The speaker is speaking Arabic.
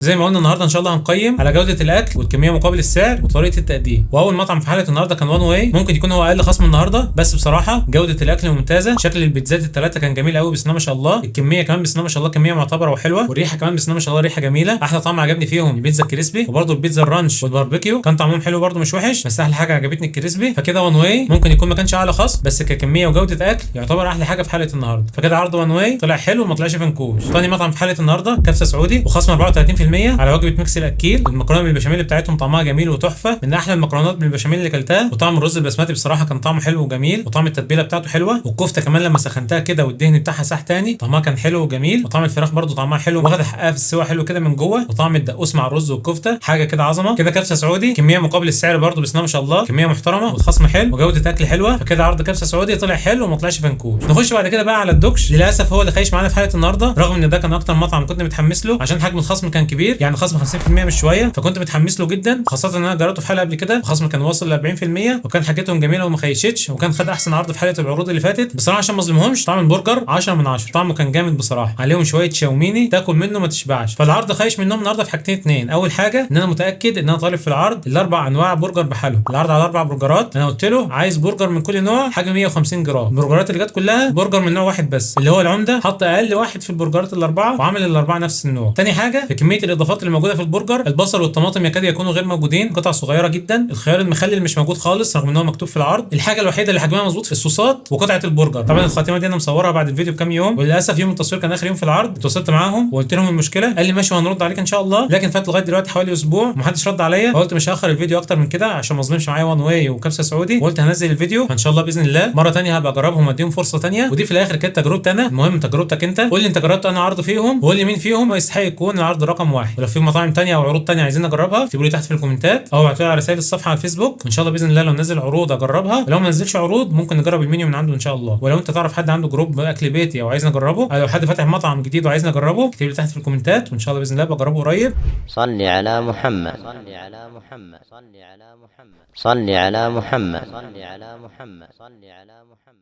زي ما قلنا النهارده ان شاء الله هنقيم على جوده الاكل والكميه مقابل السعر وطريقه التقديم. واول مطعم في حلقه النهارده كان وان واي، ممكن يكون هو اقل خصم النهارده، بس بصراحه جوده الاكل ممتازه. شكل البيتزات الثلاثه كان جميل قوي، بسم الله ما شاء الله. الكميه كمان بسم الله ما شاء الله كميه معتبره وحلوه، والريحه كمان بسم الله ما شاء الله ريحه جميله. احلى طعم عجبني فيهم البيتزا الكريسبي، وبرده البيتزا الرانش والباربيكيو كان طعمهم حلو برده مش وحش، بس احلى حاجه عجبتني الكريسبي. فكده وان واي ممكن يكون ما كانش اعلى خصم، بس ككميه وجوده اكل يعتبر احلى حاجه في حلقه النهارده. فكده عرض وان واي طلع حلو وما طلعش فنكوش. ثاني مطعم في حلقه النهارده كبسه سعودي وخصم 34% على وجبه ميكس الاكيل. المكرونه بالبشاميل بتاعتهم طعمها جميل وتحفه، من احلى المكرونات بالبشاميل اللي كلتها. وطعم الرز البسمتي بصراحه كان طعمه حلو وجميل، وطعم التتبيله بتاعته حلوه. والكفته كمان لما سخنتها كده والدهن بتاعها ساح تاني طعمها كان حلو وجميل. وطعم الفراخ برده طعمها حلو واخد حقها في السوا حلو كده من جوه. وطعم الدقوس مع الرز والكفته حاجه كده عظمه. كده كبسه سعودي كميه مقابل السعر برده بسم الله ما شاء الله، كميه محترمه والخصم حلو وجوده اكل حلوه. فكده عرض كبسه سعودي طلع حلو وما طلعش فنكوش. نخش بعد كده بقى على الدوكش. للاسف هو اللي خايش معانا في حلقه النهارده، رغم ان ده كان اكتر مطعم كنت متحمس له عشان حجم الخصم كان كبير، يعني خصم 50% مش شويه، فكنت متحمس له جدا، خاصه ان انا جربته في حلقه قبل كده الخصم كان واصل ل 40%، وكان حاجتهم جميله وما خيشتش، وكان خد احسن عرض في حلقه العروض اللي فاتت. بصراحه عشان ما اظلمهمش طعم البرجر 10 من 10، طعمه كان جامد بصراحه، عليهم شويه شاوميني تاكل منه ما تشبعش. فالعرض خايش منهم النهارده في حاجتين اتنين. اول حاجه ان انا متاكد ان انا طالب في العرض الاربع انواع برجر بحالهم، العرض على اربع برجرات. انا قلت له عايز برجر من كل نوع حجم 150 جرام. البرجرات اللي جت كلها برجر من نوع واحد بس اللي هو العمده، حط اقل واحد في البرجرات الاربعه وعمل الاربعه نفس النوع. تاني حاجه في كميه الاضافات اللي موجوده في البرجر، البصل والطماطم يكاد يكونوا غير موجودين، قطع صغيره جدا. الخيار المخلل مش موجود خالص رغم ان هو مكتوب في العرض. الحاجه الوحيده اللي حجمها مظبوط في الصوصات وقطعه البرجر. طبعا الخاتمه دي انا مصورها بعد الفيديو بكام يوم، وللاسف يوم التصوير كان اخر يوم في العرض. اتواصلت معاهم وقلت لهم المشكله، قال لي ماشي وهنرد عليك ان شاء الله، لكن فات لغايه دلوقتي حوالي اسبوع ومحدش رد عليا. فقلت مش هاخر الفيديو اكتر من كده عشان ما اظلمش معايا وان واي وكبسه سعودي، وقلت هنزل الفيديو فان شاء الله باذن الله مره ثانيه هبقى اجربهم واديهم فرصه ثانيه. ودي في الاخر كانت تجربتي انا، المهم تجربتك انت. قول لي انت جربت انا عرض فيهم، وقول لي مين فيهم يستحق يكون العرض رقم واحد. ولو في مطاعم ثانيه او عروض ثانيه عايزين نجربها اكتبوا لي تحت في الكومنتات، او ابعتوا لي على رسائل الصفحه على الفيسبوك، وان شاء الله باذن الله لو نزل عروض اجربها، ولو ما نزلش عروض ممكن نجرب المنيو من عنده ان شاء الله. ولو انت تعرف حد عنده جروب اكل بيتي او عايز نجربه، او لو حد فاتح مطعم جديد وعايز نجربه اكتب لي تحت في الكومنتات، وان شاء الله باذن الله بجربه قريب. صل على محمد، صل على محمد، صل على محمد، صل على محمد، صل على محمد، صل على محمد.